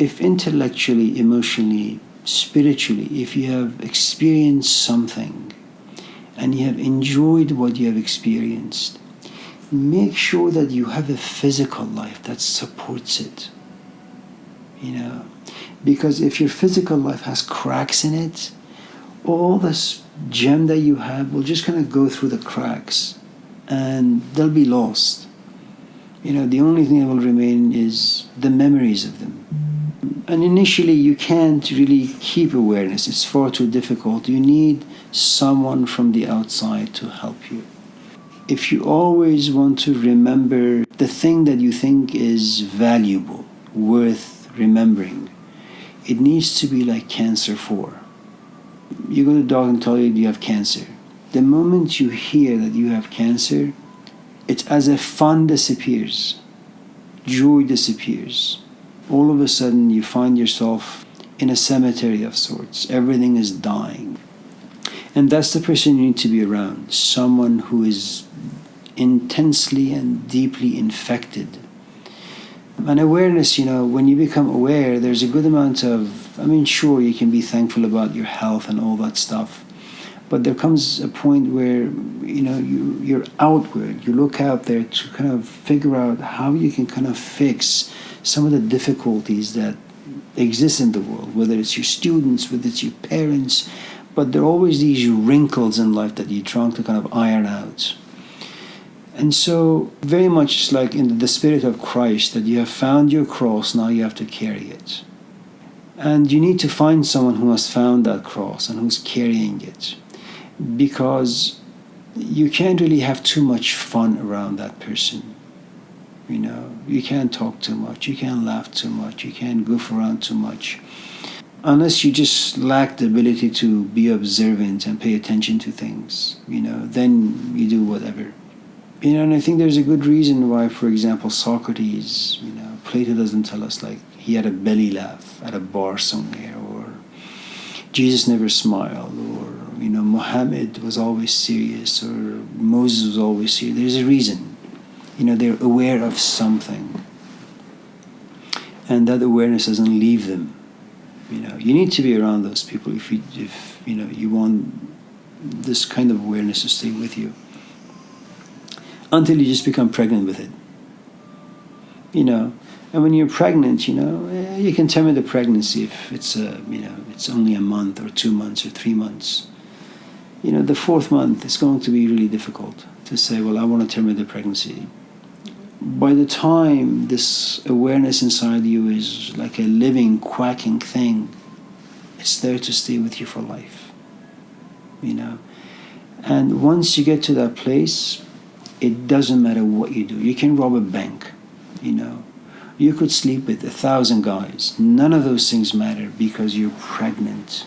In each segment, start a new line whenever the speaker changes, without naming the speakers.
if intellectually, emotionally, spiritually, if you have experienced something and you have enjoyed what you have experienced, make sure that you have a physical life that supports it. Because if your physical life has cracks in it, all this gem that you have will just kind of go through the cracks and they'll be lost. The only thing that will remain is the memories of them. And initially you can't really keep awareness. It's far too difficult. You need someone from the outside to help you. If you always want to remember the thing that you think is valuable, worth remembering, it needs to be like cancer 4. You go to the doctor and tell you have cancer. The moment you hear that you have cancer, it's as if fun disappears, joy disappears. All of a sudden you find yourself in a cemetery of sorts. Everything is dying. And that's the person you need to be around, someone who is intensely and deeply infected. And awareness, when you become aware, there's a good amount of, sure, you can be thankful about your health and all that stuff. But there comes a point where, you're outward. You look out there to kind of figure out how you can kind of fix some of the difficulties that exist in the world, whether it's your students, whether it's your parents. But there are always these wrinkles in life that you're trying to kind of iron out. And so, very much like in the spirit of Christ, that you have found your cross, now you have to carry it. And you need to find someone who has found that cross and who's carrying it. Because you can't really have too much fun around that person. You can't talk too much, you can't laugh too much, you can't goof around too much. Unless you just lack the ability to be observant and pay attention to things, then you do whatever. And I think there's a good reason why, for example, Socrates, Plato doesn't tell us like he had a belly laugh at a bar somewhere, or Jesus never smiled, or Muhammad was always serious, or Moses was always serious. There's a reason. They're aware of something, and that awareness doesn't leave them. You need to be around those people if you want this kind of awareness to stay with you. Until you just become pregnant with it. And when you're pregnant, you can terminate the pregnancy if it's it's only a month or 2 months or 3 months. The 4th month is going to be really difficult to say, well, I want to terminate the pregnancy. By the time this awareness inside you is like a living, quacking thing, it's there to stay with you for life. And once you get to that place, it doesn't matter what you do. You can rob a bank, You could sleep with 1,000 guys. None of those things matter because you're pregnant,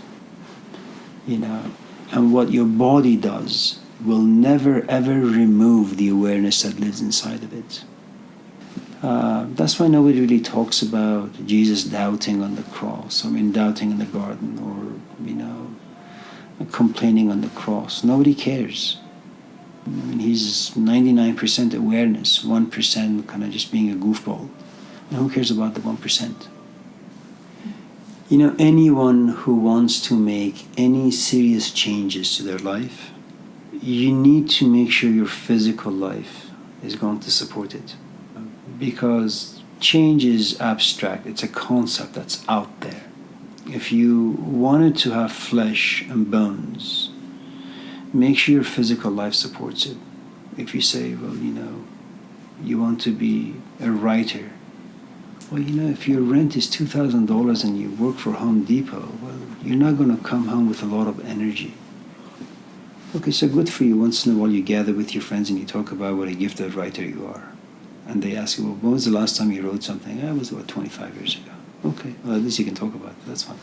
And what your body does will never, ever remove the awareness that lives inside of it. That's why nobody really talks about Jesus doubting on the cross, doubting in the garden, or, complaining on the cross. Nobody cares. He's 99% awareness, 1% kind of just being a goofball. And who cares about the 1%? Anyone who wants to make any serious changes to their life, you need to make sure your physical life is going to support it. Because change is abstract. It's a concept that's out there. If you wanted to have flesh and bones, make sure your physical life supports it. If you say, well, you want to be a writer, well, if your rent is $2,000 and you work for Home Depot, well, you're not going to come home with a lot of energy. Okay, so good for you. Once in a while you gather with your friends and you talk about what a gifted writer you are. And they ask you, well, when was the last time you wrote something? It was about 25 years ago. Okay, well, at least you can talk about it. That's fine.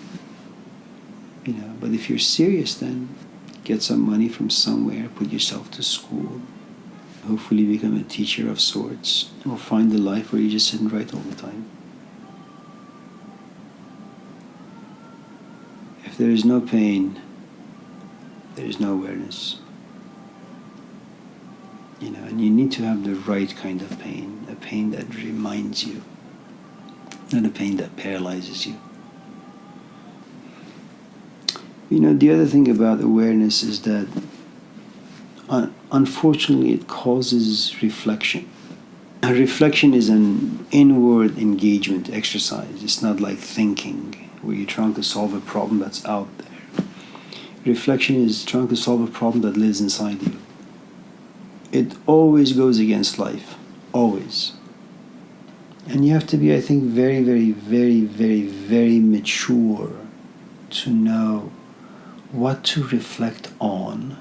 But if you're serious, then get some money from somewhere, put yourself to school, hopefully become a teacher of sorts, or find a life where you just sit and write all the time. If there is no pain, there is no awareness. And you need to have the right kind of pain, a pain that reminds you not a pain that paralyzes you. The other thing about awareness is that unfortunately it causes reflection. Reflection is an inward engagement exercise. It's not like thinking, where you're trying to solve a problem that's out there. Reflection is trying to solve a problem that lives inside you. It always goes against life. Always. And you have to be, I think, very, very, very, very, very mature to know what to reflect on,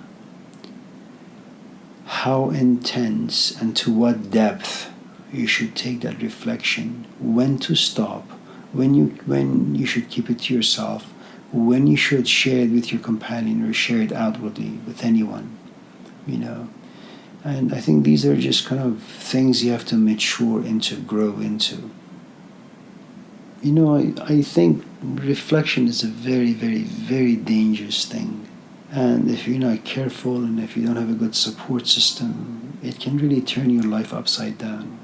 how intense and to what depth you should take that reflection, when to stop, when you should keep it to yourself, when you should share it with your companion or share it outwardly with anyone, And I think these are just kind of things you have to mature into, grow into. I think reflection is a very, very, very dangerous thing. And if you're not careful and if you don't have a good support system, it can really turn your life upside down.